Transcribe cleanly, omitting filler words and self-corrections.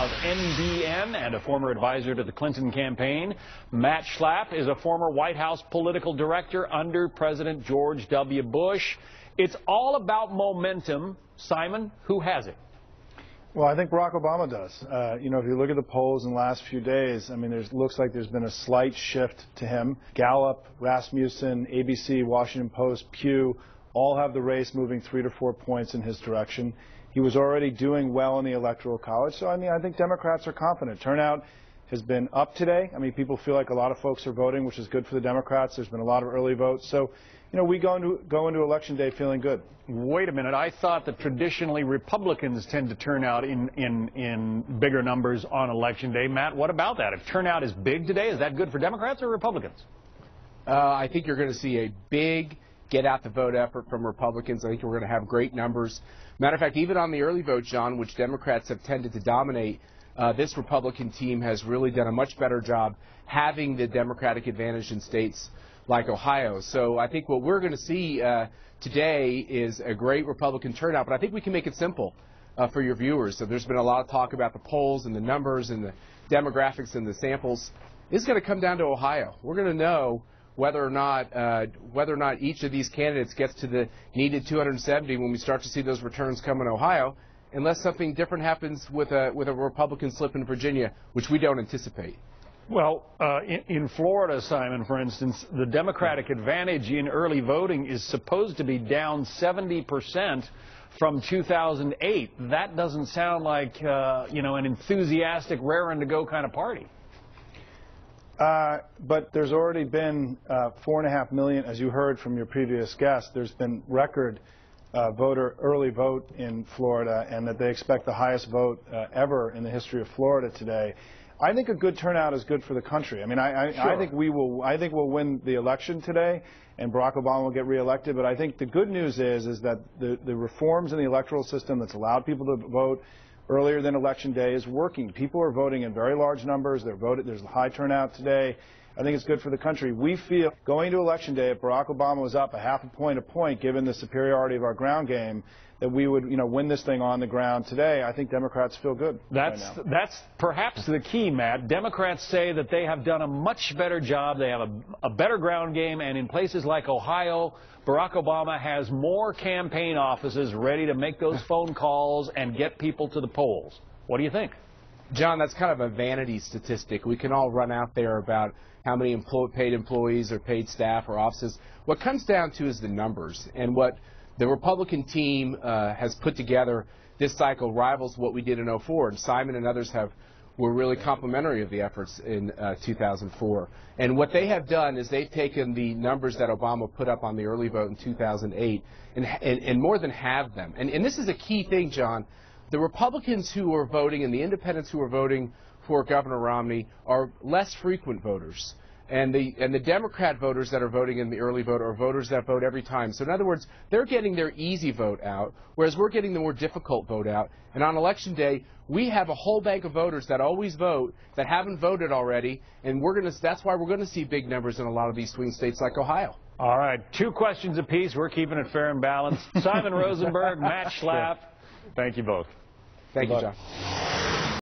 of NBN and a former advisor to the Clinton campaign. Matt Schlapp is a former White House political director under President George W. Bush. It's all about momentum. Simon, who has it? Well, I think Barack Obama does. You know, if you look at the polls in the last few days, I mean, looks like there's been a slight shift to him. Gallup, Rasmussen, ABC, Washington Post, Pew, all have the race moving 3 to 4 points in his direction. He was already doing well in the Electoral College, so I mean, I think Democrats are confident. Turnout has been up today. I mean, people feel like a lot of folks are voting, which is good for the Democrats. There's been a lot of early votes. So, you know, we go into Election Day feeling good. Wait a minute. I thought that traditionally Republicans tend to turn out in bigger numbers on Election Day. Matt, what about that? If turnout is big today, is that good for Democrats or Republicans? I think you're going to see a big get-out-the-vote effort from Republicans. I think we're going to have great numbers. Matter of fact, even on the early vote, John, which Democrats have tended to dominate, this Republican team has really done a much better job having the Democratic advantage in states like Ohio. So I think what we're going to see today is a great Republican turnout, but I think we can make it simple for your viewers. So there's been a lot of talk about the polls and the numbers and the demographics and the samples. It's going to come down to Ohio. We're going to know whether or not each of these candidates gets to the needed 270 when we start to see those returns come in Ohio, unless something different happens with a Republican slip in Virginia, which we don't anticipate. Well, in Florida, Simon, for instance, the Democratic advantage in early voting is supposed to be down 70% from 2008. That doesn't sound like, you know, an enthusiastic, raring-to-go kind of party. But there's already been 4.5 million, as you heard from your previous guest. There's been record early vote in Florida, and that they expect the highest vote ever in the history of Florida today. I think a good turnout is good for the country. I mean, I think we'll win the election today, and Barack Obama will get reelected. But I think the good news is that the reforms in the electoral system that's allowed people to vote earlier than Election Day is working. People are voting in very large numbers. There's a high turnout today. I think it's good for the country. We feel going to Election Day, if Barack Obama was up a half a point, given the superiority of our ground game, that we would, you know, win this thing on the ground today. I think Democrats feel good. That's perhaps the key, Matt. Democrats say that they have done a much better job. They have a better ground game, and in places like Ohio, Barack Obama has more campaign offices ready to make those phone calls and get people to the polls. What do you think? John, that's kind of a vanity statistic. We can all run out there about how many paid employees or paid staff or offices. What comes down to is the numbers, and what the Republican team has put together this cycle rivals what we did in 2004, and Simon and others were really complimentary of the efforts in 2004. And what they have done is they've taken the numbers that Obama put up on the early vote in 2008 and more than halved them. And this is a key thing, John. The Republicans who are voting and the independents who are voting for Governor Romney are less frequent voters. And the Democrat voters that are voting in the early vote are voters that vote every time. So in other words, they're getting their easy vote out, whereas we're getting the more difficult vote out. And on Election Day, we have a whole bank of voters that always vote, that haven't voted already, and that's why we're going to see big numbers in a lot of these swing states like Ohio. All right, 2 questions apiece. We're keeping it fair and balanced. Simon Rosenberg, Matt Schlapp, thank you both. Thank you, John.